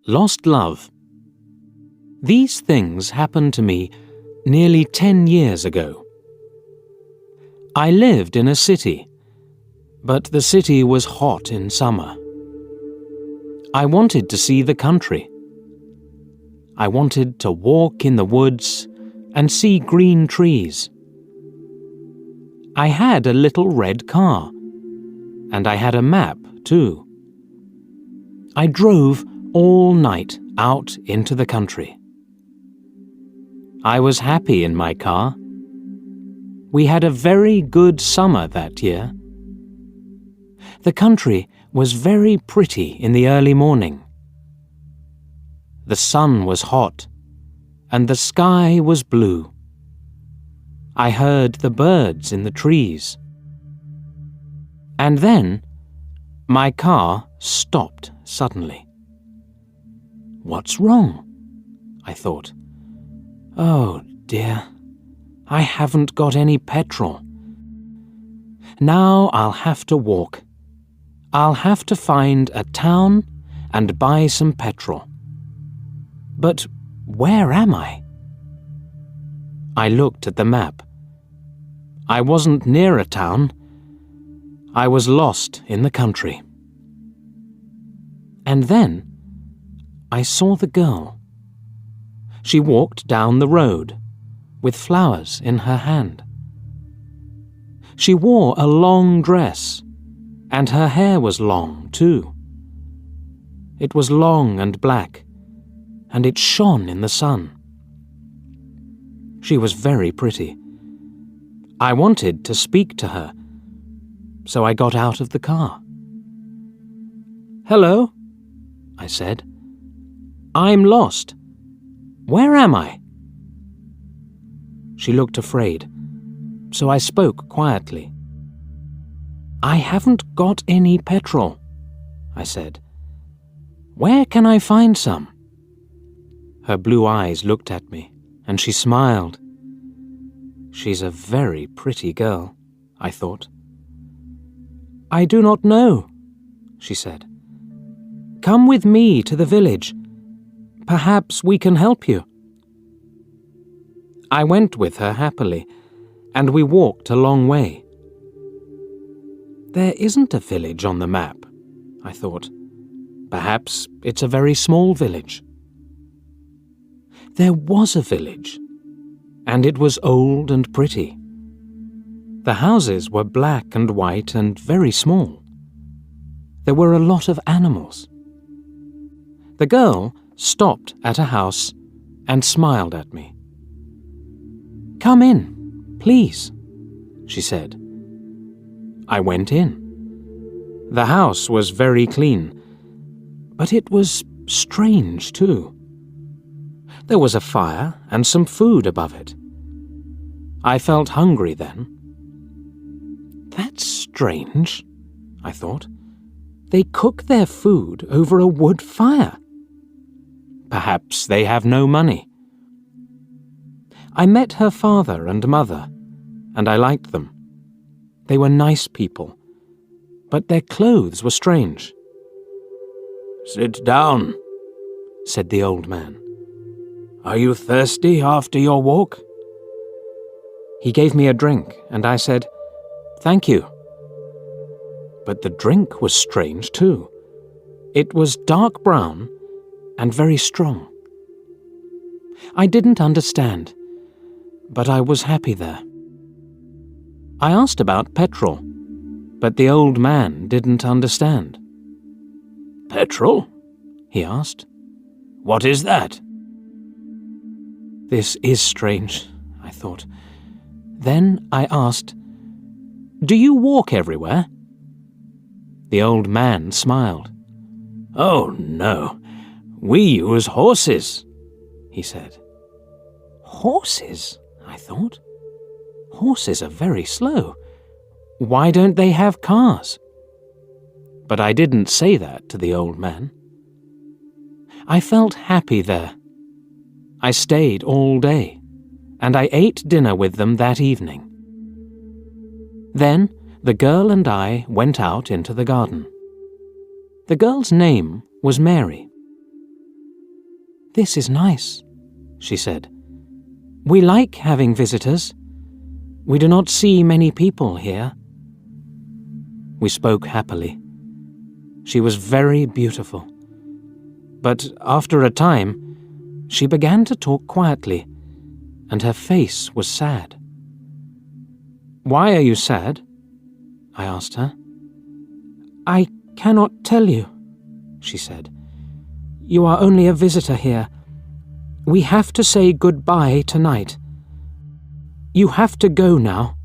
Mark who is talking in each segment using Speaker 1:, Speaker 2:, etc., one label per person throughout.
Speaker 1: Lost Love. These things happened to me nearly 10 years ago. I lived in a city, but the city was hot in summer. I wanted to see the country. I wanted to walk in the woods and see green trees. I had a little red car, and I had a map too. I drove all night out into the country. I was happy in my car. We had a very good summer that year. The country was very pretty in the early morning. The sun was hot, and the sky was blue. I heard the birds in the trees. And then, my car stopped suddenly. What's wrong? I thought. Oh dear, I haven't got any petrol. Now I'll have to walk. I'll have to find a town and buy some petrol. But where am I? I looked at the map. I wasn't near a town. I was lost in the country. And then I saw the girl. She walked down the road with flowers in her hand. She wore a long dress, and her hair was long too. It was long and black, and it shone in the sun. She was very pretty. I wanted to speak to her, so I got out of the car. "Hello," I said. "I'm lost. Where am I?" She looked afraid, so I spoke quietly. "I haven't got any petrol," I said. "Where can I find some?" Her blue eyes looked at me, and she smiled. She's a very pretty girl, I thought. "I do not know," she said. "Come with me to the village. Perhaps we can help you." I went with her happily, and we walked a long way. There isn't a village on the map, I thought. Perhaps it's a very small village. There was a village, and it was old and pretty. The houses were black and white and very small. There were a lot of animals. The girl stopped at a house and smiled at me. "Come in, please," she said. I went in. The house was very clean, but it was strange too. There was a fire and some food above it. I felt hungry then. That's strange, I thought. They cook their food over a wood fire. Perhaps they have no money. I met her father and mother, and I liked them. They were nice people, but their clothes were strange. "Sit down," said the old man. "Are you thirsty after your walk?" He gave me a drink, and I said, "Thank you." But the drink was strange too. It was dark brown and very strong. I didn't understand, but I was happy there. I asked about petrol, but the old man didn't understand. "Petrol?" he asked. "What is that?" This is strange, I thought. Then I asked, "Do you walk everywhere?" The old man smiled. "Oh, no. We use horses," he said. Horses, I thought. Horses are very slow. Why don't they have cars? But I didn't say that to the old man. I felt happy there. I stayed all day, and I ate dinner with them that evening. Then the girl and I went out into the garden. The girl's name was Mary. "This is nice," she said. "We like having visitors. We do not see many people here." We spoke happily. She was very beautiful. But after a time, she began to talk quietly, and her face was sad. "Why are you sad?" I asked her. "I cannot tell you," she said. "You are only a visitor here. We have to say goodbye tonight. You have to go now."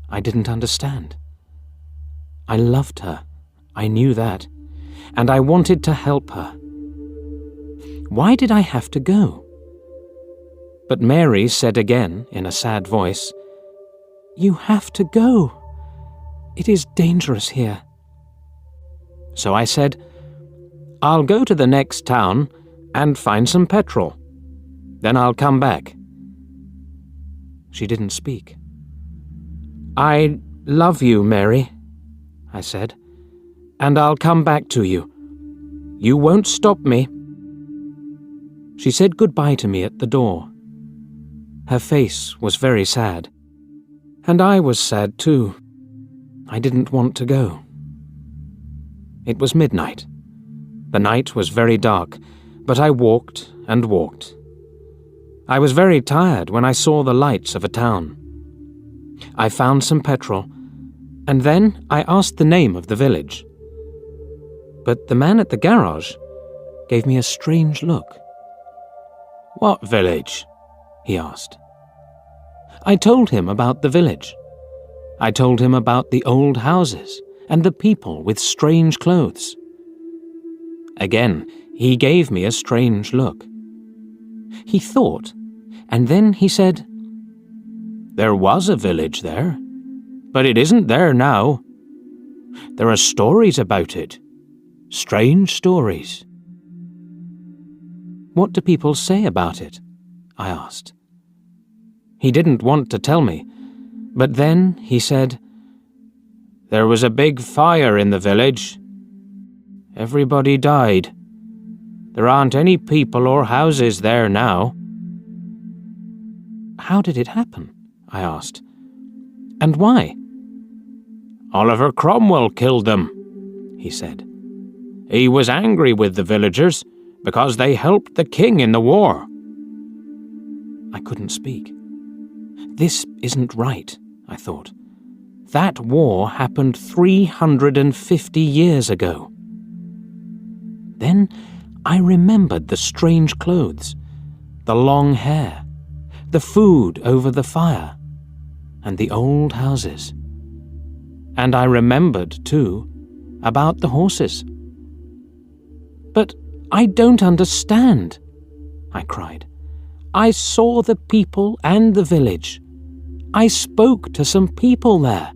Speaker 1: I didn't understand. I loved her, I knew that, and I wanted to help her. Why did I have to go? But Mary said again in a sad voice, "You have to go. It is dangerous here." So I said, "I'll go to the next town and find some petrol. Then I'll come back." She didn't speak. "I love you, Mary," I said, "and I'll come back to you. You won't stop me." She said goodbye to me at the door. Her face was very sad, and I was sad too. I didn't want to go. It was midnight. The night was very dark, but I walked and walked. I was very tired when I saw the lights of a town. I found some petrol, and then I asked the name of the village. But the man at the garage gave me a strange look. "What village?" he asked. I told him about the village. I told him about the old houses and the people with strange clothes. Again, he gave me a strange look. He thought, and then he said, "There was a village there, but it isn't there now. There are stories about it. Strange stories." "What do people say about it?" I asked. He didn't want to tell me, but then he said, "There was a big fire in the village. Everybody died. There aren't any people or houses there now." "How did it happen?" I asked. "And why?" "Oliver Cromwell killed them," he said. "He was angry with the villagers because they helped the king in the war." I couldn't speak. This isn't right, I thought. That war happened 350 years ago. Then I remembered the strange clothes, the long hair, the food over the fire, and the old houses. And I remembered, too, about the horses. "But I don't understand," I cried. "I saw the people and the village. I spoke to some people there."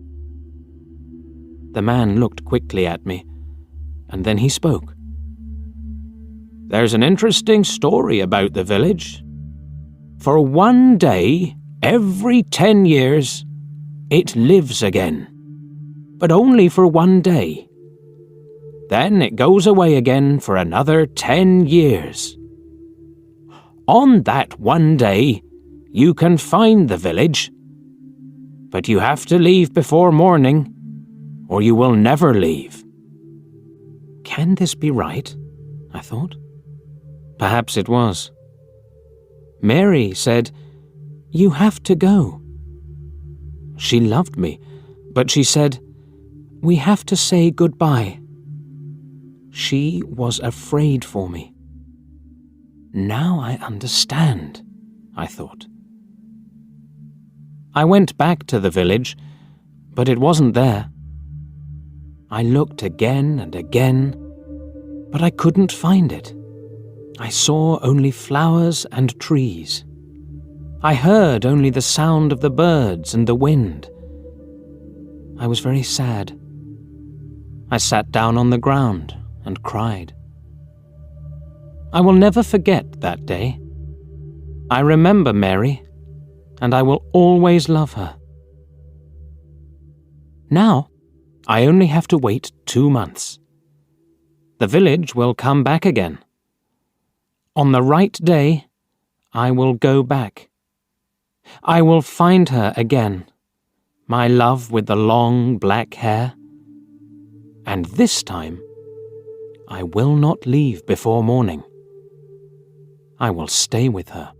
Speaker 1: The man looked quickly at me, and then he spoke. "There's an interesting story about the village. For one day, every 10 years, it lives again. But only for one day. Then it goes away again for another 10 years. On that one day, you can find the village, but you have to leave before morning, or you will never leave." Can this be right? I thought. Perhaps it was. Mary said, "You have to go." She loved me, but she said, "We have to say goodbye." She was afraid for me. Now I understand, I thought. I went back to the village, but it wasn't there. I looked again and again, but I couldn't find it. I saw only flowers and trees. I heard only the sound of the birds and the wind. I was very sad. I sat down on the ground and cried. I will never forget that day. I remember Mary, and I will always love her. Now, I only have to wait 2 months. The village will come back again. On the right day, I will go back. I will find her again, my love with the long black hair. And this time, I will not leave before morning. I will stay with her.